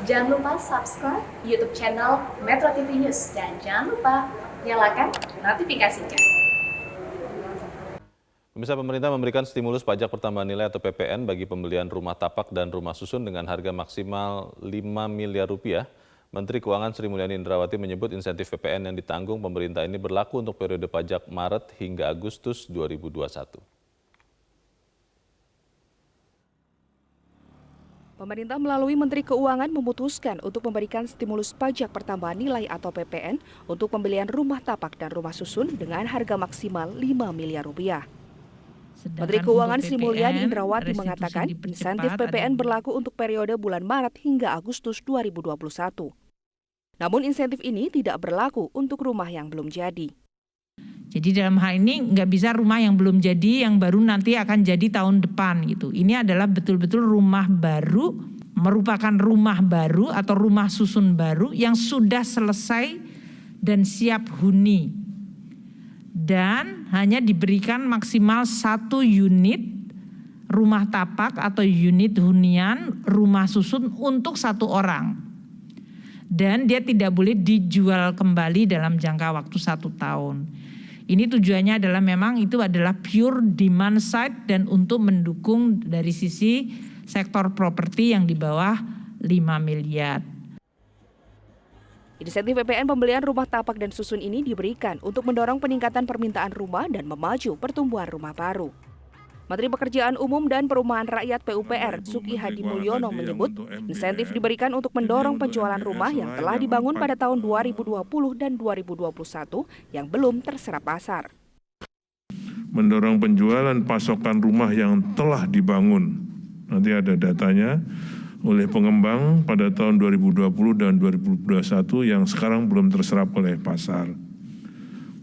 Jangan lupa subscribe YouTube channel Metro TV News dan jangan lupa nyalakan notifikasinya. Pemirsa, pemerintah memberikan stimulus pajak pertambahan nilai atau PPN bagi pembelian rumah tapak dan rumah susun dengan harga maksimal 5 miliar rupiah. Menteri Keuangan Sri Mulyani Indrawati menyebut insentif PPN yang ditanggung pemerintah ini berlaku untuk periode pajak Maret hingga Agustus 2021. Pemerintah melalui Menteri Keuangan memutuskan untuk memberikan stimulus pajak pertambahan nilai atau PPN untuk pembelian rumah tapak dan rumah susun dengan harga maksimal 5 miliar rupiah. Menteri Keuangan Sri Mulyani Indrawati mengatakan insentif PPN berlaku untuk periode bulan Maret hingga Agustus 2021. Namun insentif ini tidak berlaku untuk rumah yang belum jadi. Jadi dalam hal ini nggak bisa rumah yang belum jadi yang baru nanti akan jadi tahun depan gitu. Ini adalah betul-betul rumah baru, merupakan rumah baru atau rumah susun baru yang sudah selesai dan siap huni. Dan hanya diberikan maksimal 1 unit rumah tapak atau unit hunian rumah susun untuk 1 orang. Dan dia tidak boleh dijual kembali dalam jangka waktu 1 tahun. Ini tujuannya adalah memang itu adalah pure demand side dan untuk mendukung dari sisi sektor properti yang di bawah 5 miliar. Insentif PPN pembelian rumah tapak dan susun ini diberikan untuk mendorong peningkatan permintaan rumah dan memacu pertumbuhan rumah baru. Menteri Pekerjaan Umum dan Perumahan Rakyat PUPR Suki Hadi Mulyono menyebut insentif diberikan untuk mendorong penjualan rumah yang telah dibangun pada tahun 2020 dan 2021 yang belum terserap pasar. Mendorong penjualan pasokan rumah yang telah dibangun, nanti ada datanya, oleh pengembang pada tahun 2020 dan 2021 yang sekarang belum terserap oleh pasar.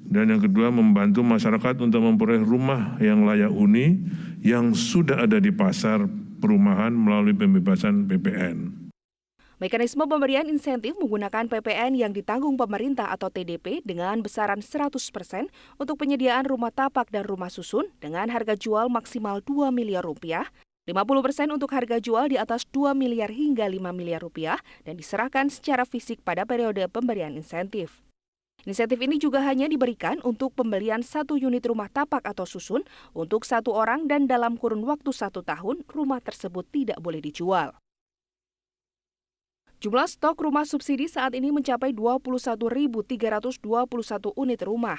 Dan yang kedua, membantu masyarakat untuk memperoleh rumah yang layak huni yang sudah ada di pasar perumahan melalui pembebasan PPN. Mekanisme pemberian insentif menggunakan PPN yang ditanggung pemerintah atau TDP dengan besaran 100% untuk penyediaan rumah tapak dan rumah susun dengan harga jual maksimal 2 miliar rupiah, 50% untuk harga jual di atas 2 miliar hingga 5 miliar rupiah dan diserahkan secara fisik pada periode pemberian insentif. Insentif ini juga hanya diberikan untuk pembelian 1 unit rumah tapak atau susun untuk 1 orang dan dalam kurun waktu 1 tahun rumah tersebut tidak boleh dijual. Jumlah stok rumah subsidi saat ini mencapai 21.321 unit rumah.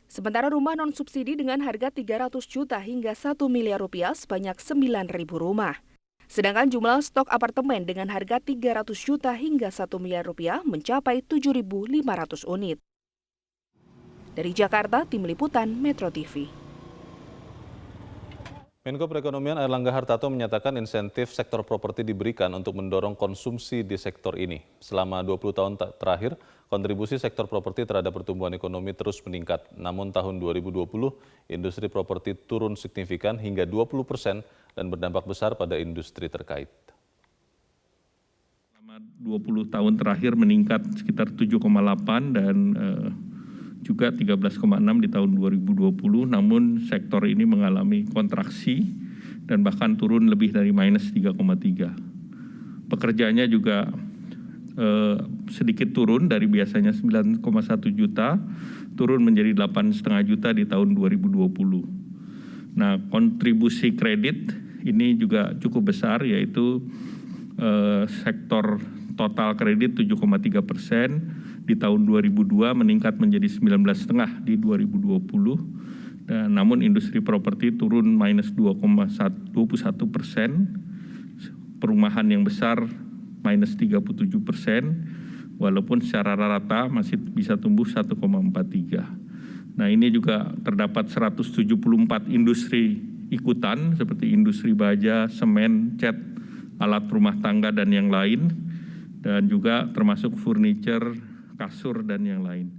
Sementara rumah non-subsidi dengan harga 300 juta hingga 1 miliar rupiah sebanyak 9.000 rumah. Sedangkan jumlah stok apartemen dengan harga 300 juta hingga 1 miliar rupiah mencapai 7.500 unit. Dari Jakarta, Tim Liputan Metro TV. Menko Perekonomian Airlangga Hartarto menyatakan insentif sektor properti diberikan untuk mendorong konsumsi di sektor ini. Selama 20 tahun terakhir, kontribusi sektor properti terhadap pertumbuhan ekonomi terus meningkat. Namun tahun 2020, industri properti turun signifikan hingga 20% dan berdampak besar pada industri terkait. Selama 20 tahun terakhir meningkat sekitar 7,8 dan juga 13,6 di tahun 2020, namun sektor ini mengalami kontraksi dan bahkan turun lebih dari minus 3,3. Pekerjaannya juga sedikit turun dari biasanya 9,1 juta, turun menjadi 8,5 juta di tahun 2020. Nah, kontribusi kredit ini juga cukup besar, yaitu sektor total kredit 7,3%, di tahun 2002 meningkat menjadi 19,5 di 2020. Dan namun industri properti turun minus 2,21%, perumahan yang besar minus 37%, walaupun secara rata masih bisa tumbuh 1,43. Nah, ini juga terdapat 174 industri ikutan seperti industri baja, semen, cat, alat rumah tangga dan yang lain, dan juga termasuk furniture, kasur, dan yang lain.